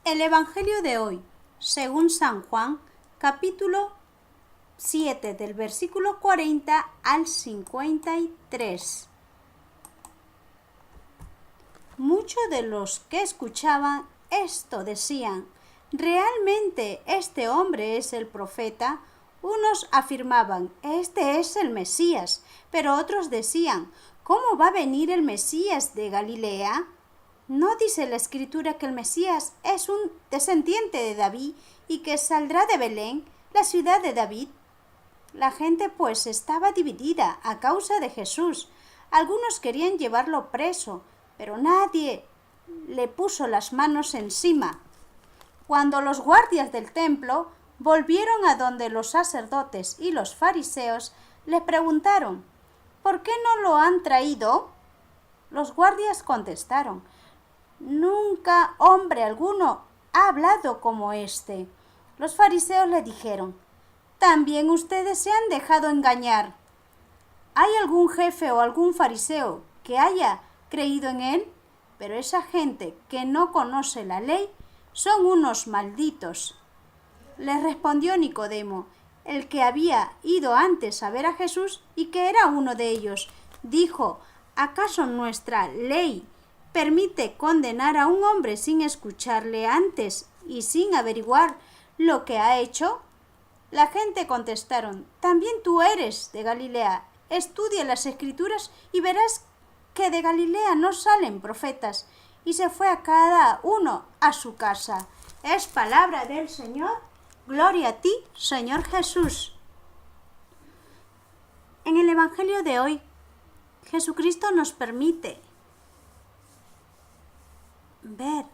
El Evangelio de hoy, según San Juan, capítulo 7, del versículo 40 al 53. Muchos de los que escuchaban esto decían: ¿realmente este hombre es el profeta? Unos afirmaban: este es el Mesías, pero otros decían: ¿cómo va a venir el Mesías de Galilea? ¿No dice la Escritura que el Mesías es un descendiente de David y que saldrá de Belén, la ciudad de David? La gente pues estaba dividida a causa de Jesús. Algunos querían llevarlo preso, pero nadie le puso las manos encima. Cuando los guardias del templo volvieron a donde los sacerdotes y los fariseos, le preguntaron: ¿por qué no lo han traído? Los guardias contestaron: nunca hombre alguno ha hablado como este. Los fariseos le dijeron: también ustedes se han dejado engañar. ¿Hay algún jefe o algún fariseo que haya creído en él? Pero esa gente que no conoce la ley son unos malditos. Les respondió Nicodemo, el que había ido antes a ver a Jesús y que era uno de ellos. Dijo: ¿acaso nuestra ley permite condenar a un hombre sin escucharle antes y sin averiguar lo que ha hecho? La gente contestaron: también tú eres de Galilea. Estudia las Escrituras y verás que de Galilea no salen profetas. Y se fue a cada uno a su casa. Es palabra del Señor. Gloria a ti, Señor Jesús. En el Evangelio de hoy, Jesucristo nos permite ver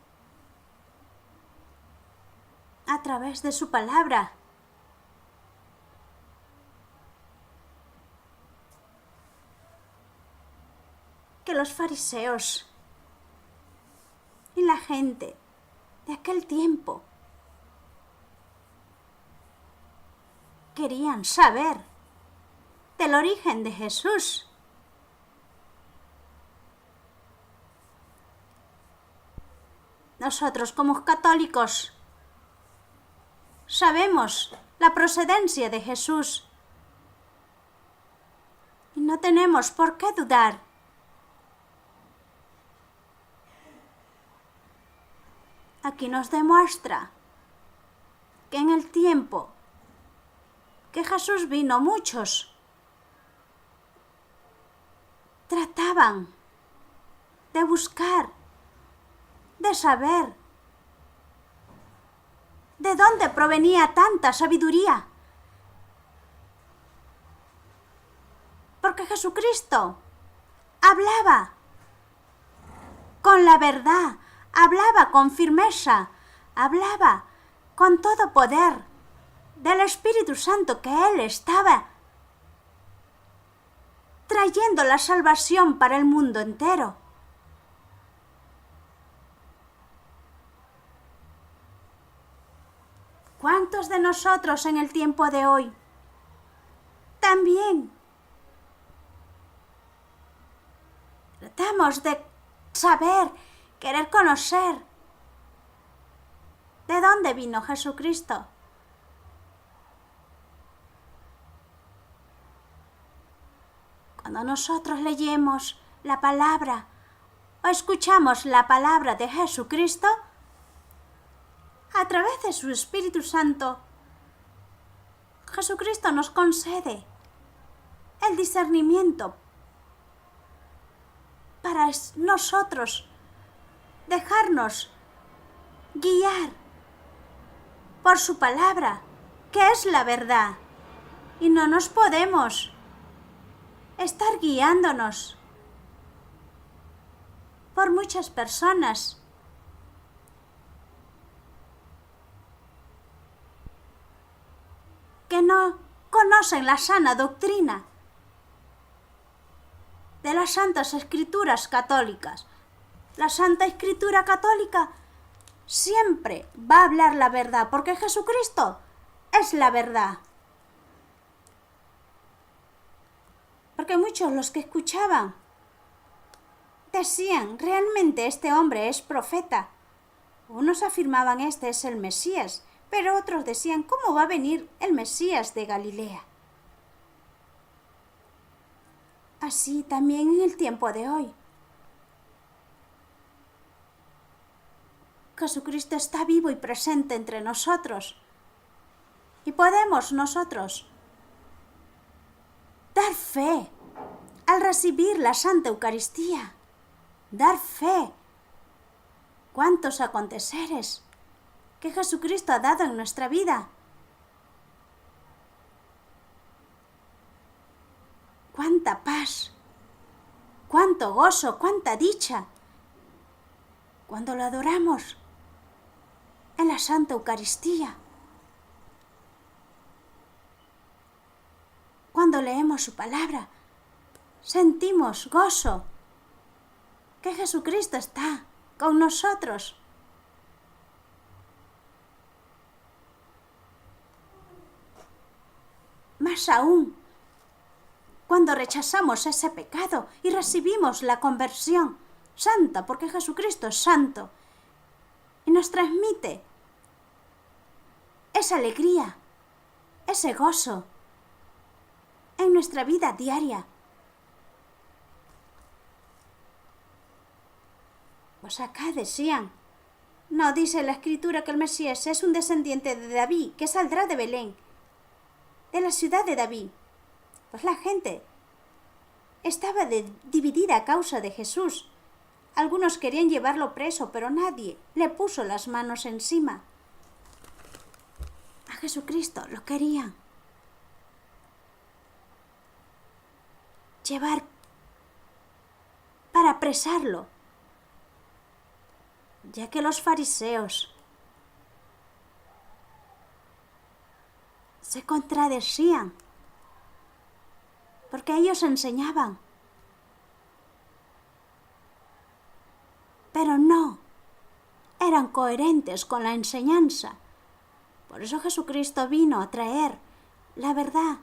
a través de su palabra que los fariseos y la gente de aquel tiempo querían saber del origen de Jesús. Nosotros, como católicos, sabemos la procedencia de Jesús y no tenemos por qué dudar. Aquí nos demuestra que en el tiempo que Jesús vino, muchos trataban de buscar, de saber de dónde provenía tanta sabiduría. Porque Jesucristo hablaba con la verdad, hablaba con firmeza, hablaba con todo poder del Espíritu Santo, que Él estaba trayendo la salvación para el mundo entero. ¿Cuántos de nosotros en el tiempo de hoy también tratamos de saber, querer conocer de dónde vino Jesucristo? Cuando nosotros leemos la palabra o escuchamos la palabra de Jesucristo, a través de su Espíritu Santo, Jesucristo nos concede el discernimiento para nosotros dejarnos guiar por su palabra, que es la verdad. Y no nos podemos estar guiándonos por muchas personas que no conocen la sana doctrina de las Santas Escrituras católicas. La Santa Escritura católica siempre va a hablar la verdad, porque Jesucristo es la verdad. Porque muchos los que escuchaban decían: realmente este hombre es profeta. Unos afirmaban este es el Mesías, pero otros decían ¿cómo va a venir el Mesías de Galilea? Así también en el tiempo de hoy. Jesucristo está vivo y presente entre nosotros. Y podemos nosotros dar fe al recibir la Santa Eucaristía. Dar fe. ¿Cuántos aconteceres que Jesucristo ha dado en nuestra vida? ¡Cuánta paz! ¡Cuánto gozo! ¡Cuánta dicha! Cuando lo adoramos en la Santa Eucaristía. Cuando leemos su palabra, sentimos gozo, que Jesucristo está con nosotros. Más aún, cuando rechazamos ese pecado y recibimos la conversión santa, porque Jesucristo es santo, y nos transmite esa alegría, ese gozo en nuestra vida diaria. Pues acá decían, no dice la Escritura que el Mesías es un descendiente de David, que saldrá de Belén, de la ciudad de David. Pues la gente estaba dividida a causa de Jesús. Algunos querían llevarlo preso, pero nadie le puso las manos encima. A Jesucristo lo querían llevar para apresarlo, ya que los fariseos se contradecían, porque ellos enseñaban, pero no eran coherentes con la enseñanza. Por eso Jesucristo vino a traer la verdad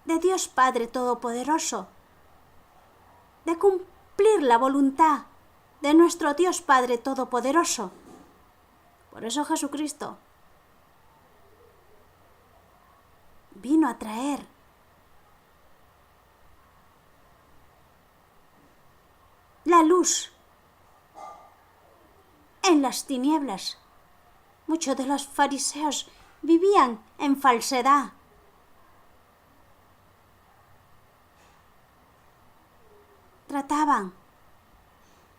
de Dios Padre Todopoderoso, de cumplir la voluntad de nuestro Dios Padre Todopoderoso. Por eso Jesucristo vino a traer la luz en las tinieblas. Muchos de los fariseos vivían en falsedad. Trataban,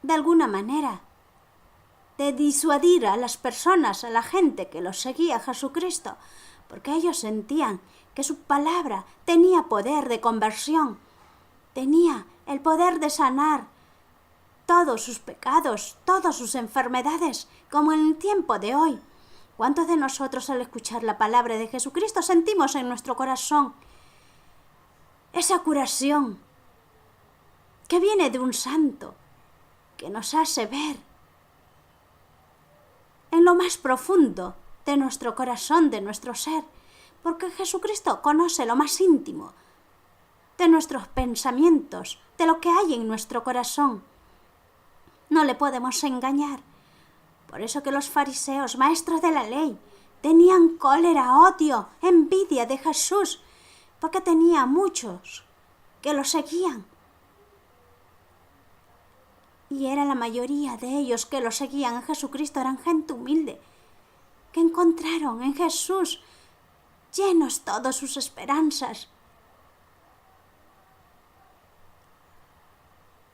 de alguna manera, de disuadir a las personas, a la gente que los seguía a Jesucristo, porque ellos sentían que su palabra tenía poder de conversión, tenía el poder de sanar todos sus pecados, todas sus enfermedades, como en el tiempo de hoy. ¿Cuántos de nosotros al escuchar la palabra de Jesucristo sentimos en nuestro corazón esa curación que viene de un santo, que nos hace ver en lo más profundo de nuestro corazón, de nuestro ser, porque Jesucristo conoce lo más íntimo de nuestros pensamientos, de lo que hay en nuestro corazón? No le podemos engañar. Por eso que los fariseos, maestros de la ley, tenían cólera, odio, envidia de Jesús, porque tenía muchos que lo seguían. Y era la mayoría de ellos que lo seguían a Jesucristo, eran gente humilde, que encontraron en Jesús llenos todas sus esperanzas.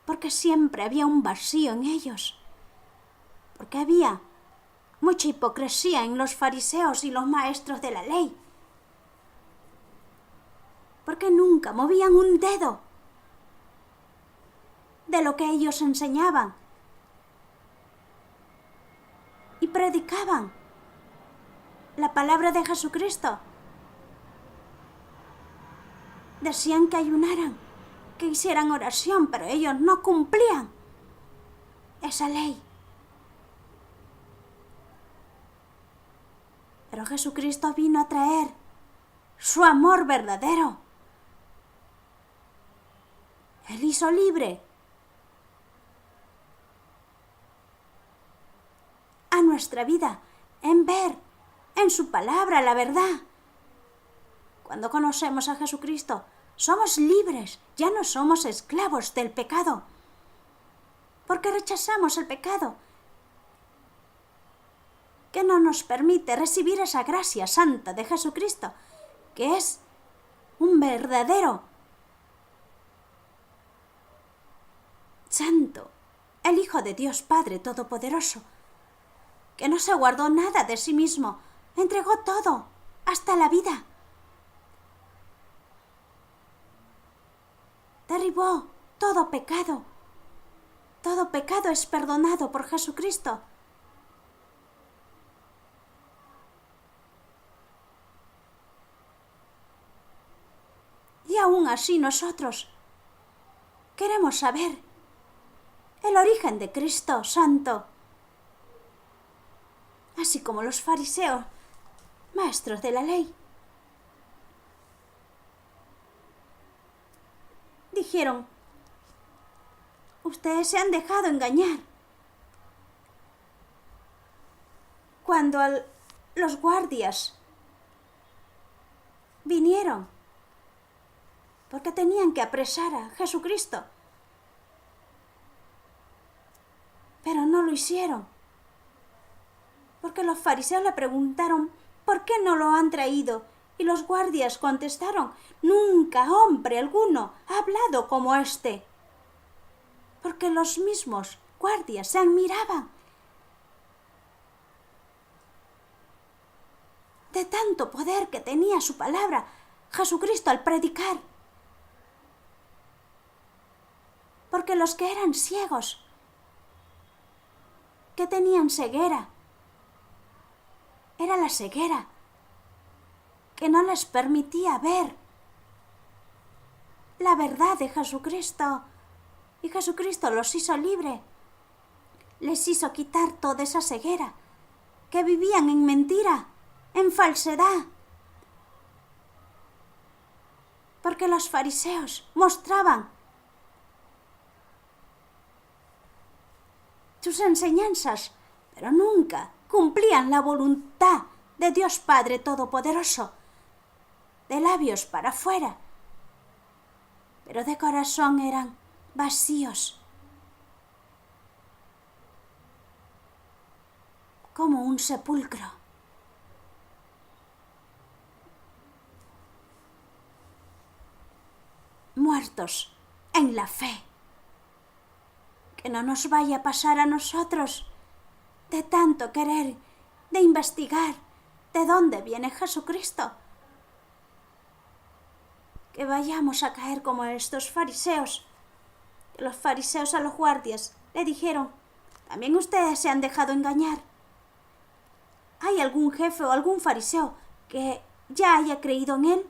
Porque siempre había un vacío en ellos, porque había mucha hipocresía en los fariseos y los maestros de la ley, porque nunca movían un dedo de lo que ellos enseñaban y predicaban la palabra de Jesucristo. Decían que ayunaran, que hicieran oración, pero ellos no cumplían esa ley. Pero Jesucristo vino a traer su amor verdadero. Él hizo libre nuestra vida en ver en su palabra la verdad. Cuando conocemos a Jesucristo, somos libres, ya no somos esclavos del pecado, porque rechazamos el pecado, que no nos permite recibir esa gracia santa de Jesucristo, que es un verdadero santo, el Hijo de Dios Padre Todopoderoso, que no se guardó nada de sí mismo, entregó todo, hasta la vida. Derribó todo pecado. Todo pecado es perdonado por Jesucristo. Y aún así nosotros queremos saber el origen de Cristo Santo, así como los fariseos, maestros de la ley, dijeron: ustedes se han dejado engañar. Cuando los guardias vinieron, porque tenían que apresar a Jesucristo, pero no lo hicieron, porque los fariseos le preguntaron: ¿por qué no lo han traído? Y los guardias contestaron: nunca hombre alguno ha hablado como este. Porque los mismos guardias se admiraban de tanto poder que tenía su palabra, Jesucristo, al predicar. Porque los que eran ciegos, que tenían ceguera, era la ceguera que no les permitía ver la verdad de Jesucristo. Y Jesucristo los hizo libre. Les hizo quitar toda esa ceguera, que vivían en mentira, en falsedad. Porque los fariseos mostraban sus enseñanzas, pero nunca cumplían la voluntad de Dios Padre Todopoderoso, de labios para afuera, pero de corazón eran vacíos, como un sepulcro. Muertos en la fe. Que no nos vaya a pasar a nosotros, de tanto querer, de investigar de dónde viene Jesucristo, que vayamos a caer como estos fariseos. Los fariseos a los guardias le dijeron: también ustedes se han dejado engañar. ¿Hay algún jefe o algún fariseo que ya haya creído en él?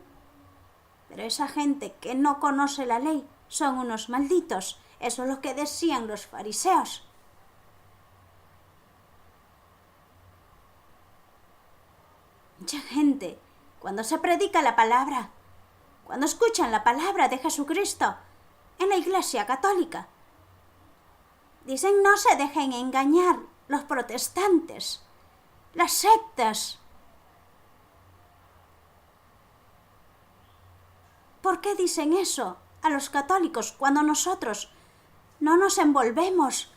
Pero esa gente que no conoce la ley son unos malditos. Eso es lo que decían los fariseos. Mucha gente, cuando se predica la palabra, cuando escuchan la palabra de Jesucristo en la Iglesia Católica, dicen: no se dejen engañar los protestantes, las sectas. ¿Por qué dicen eso a los católicos cuando nosotros no nos envolvemos,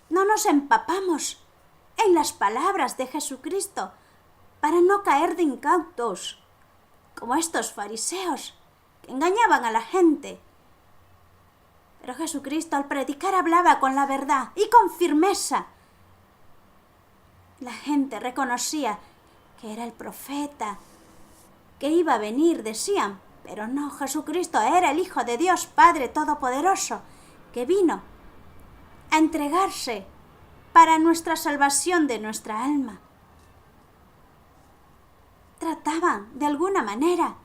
no nos empapamos en las palabras de Jesucristo para no caer de incautos, como estos fariseos que engañaban a la gente? Pero Jesucristo, al predicar, hablaba con la verdad y con firmeza. La gente reconocía que era el profeta, que iba a venir, decían. Pero no, Jesucristo era el Hijo de Dios Padre Todopoderoso, que vino a entregarse para nuestra salvación de nuestra alma. Trataban de alguna manera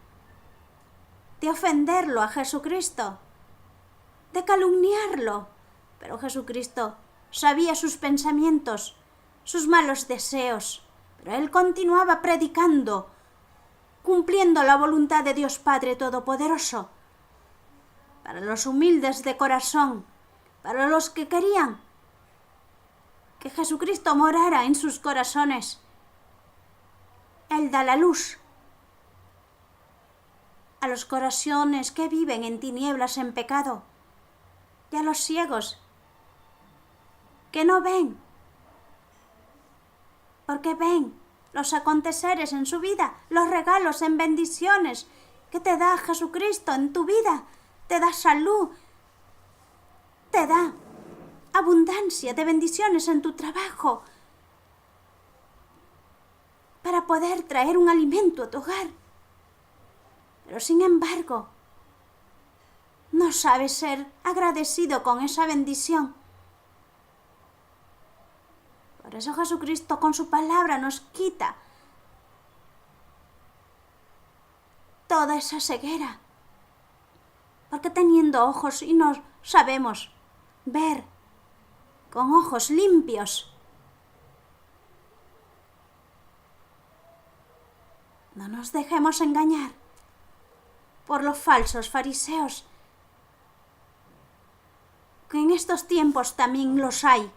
de ofenderlo a Jesucristo, de calumniarlo, pero Jesucristo sabía sus pensamientos, sus malos deseos, pero él continuaba predicando, cumpliendo la voluntad de Dios Padre Todopoderoso, para los humildes de corazón, para los que querían que Jesucristo morara en sus corazones. Él da la luz a los corazones que viven en tinieblas, en pecado, y a los ciegos que no ven, porque ven los aconteceres en su vida, los regalos en bendiciones que te da Jesucristo en tu vida, te da salud, te da abundancia de bendiciones en tu trabajo, para poder traer un alimento a tu hogar. Pero sin embargo, no sabes ser agradecido con esa bendición. Por eso Jesucristo con su palabra nos quita toda esa ceguera. Porque teniendo ojos y no sabemos ver con ojos limpios, no nos dejemos engañar por los falsos fariseos, que en estos tiempos también los hay.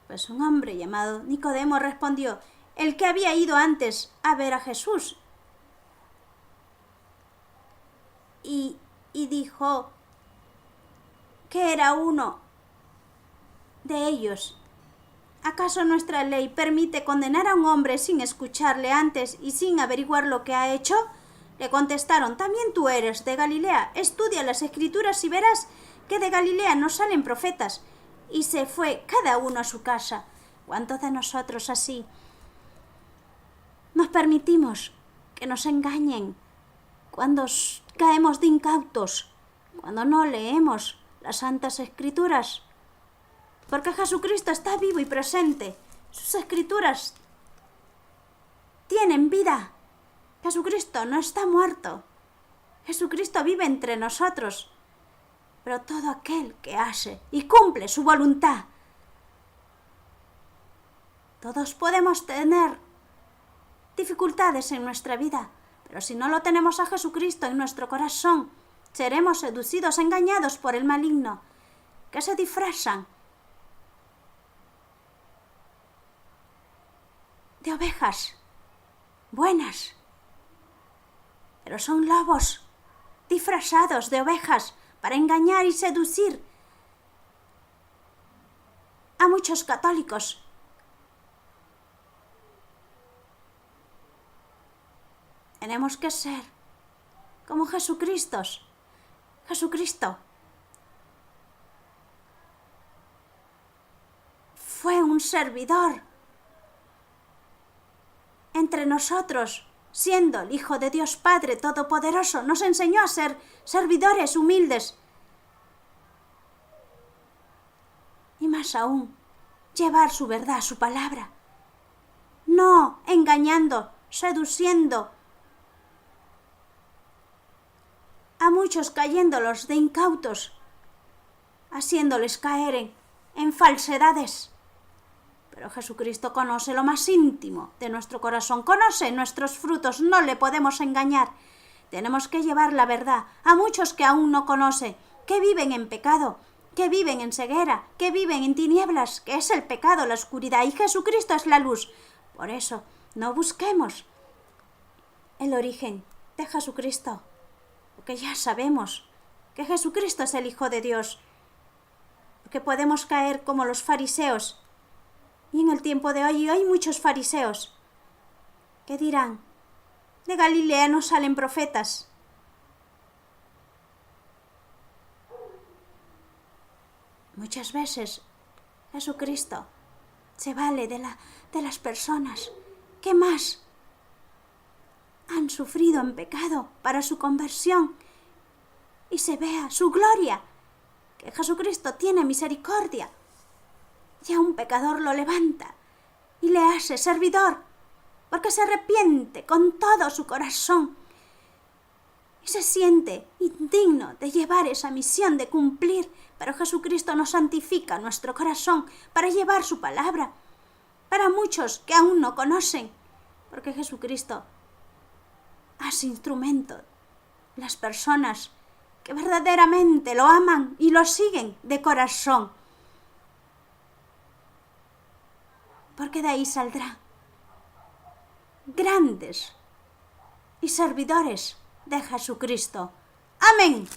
Pues un hombre llamado Nicodemo respondió, el que había ido antes a ver a Jesús, y dijo que era uno de ellos. ¿Acaso nuestra ley permite condenar a un hombre sin escucharle antes y sin averiguar lo que ha hecho? Le contestaron, también tú eres de Galilea, estudia las Escrituras y verás que de Galilea no salen profetas. Y se fue cada uno a su casa. ¿Cuántos de nosotros así nos permitimos que nos engañen cuando caemos de incautos, cuando no leemos las Santas Escrituras? Porque Jesucristo está vivo y presente. Sus Escrituras tienen vida. Jesucristo no está muerto. Jesucristo vive entre nosotros. Pero todo aquel que hace y cumple su voluntad. Todos podemos tener dificultades en nuestra vida, pero si no lo tenemos a Jesucristo en nuestro corazón, seremos seducidos, engañados por el maligno, que se disfrazan de ovejas buenas, pero son lobos disfrazados de ovejas para engañar y seducir a muchos católicos. Tenemos que ser como Jesucristo. Fue un servidor entre nosotros, siendo el Hijo de Dios Padre Todopoderoso. Nos enseñó a ser servidores humildes. Y más aún, llevar su verdad, su palabra. No engañando, seduciendo a muchos, cayéndolos de incautos, haciéndoles caer en falsedades. Pero Jesucristo conoce lo más íntimo de nuestro corazón, conoce nuestros frutos, no le podemos engañar. Tenemos que llevar la verdad a muchos que aún no conocen, que viven en pecado, que viven en ceguera, que viven en tinieblas, que es el pecado, la oscuridad, y Jesucristo es la luz. Por eso, no busquemos el origen de Jesucristo, porque ya sabemos que Jesucristo es el Hijo de Dios, porque podemos caer como los fariseos. Y en el tiempo de hoy hay muchos fariseos que dirán, de Galilea no salen profetas. Muchas veces Jesucristo se vale de las personas que más han sufrido en pecado para su conversión y se vea su gloria, que Jesucristo tiene misericordia. Y a un pecador lo levanta y le hace servidor, porque se arrepiente con todo su corazón y se siente indigno de llevar esa misión, de cumplir. Pero Jesucristo nos santifica nuestro corazón para llevar su palabra, para muchos que aún no conocen, porque Jesucristo hace instrumento las personas que verdaderamente lo aman y lo siguen de corazón. Porque de ahí saldrán grandes y servidores de Jesucristo. Amén.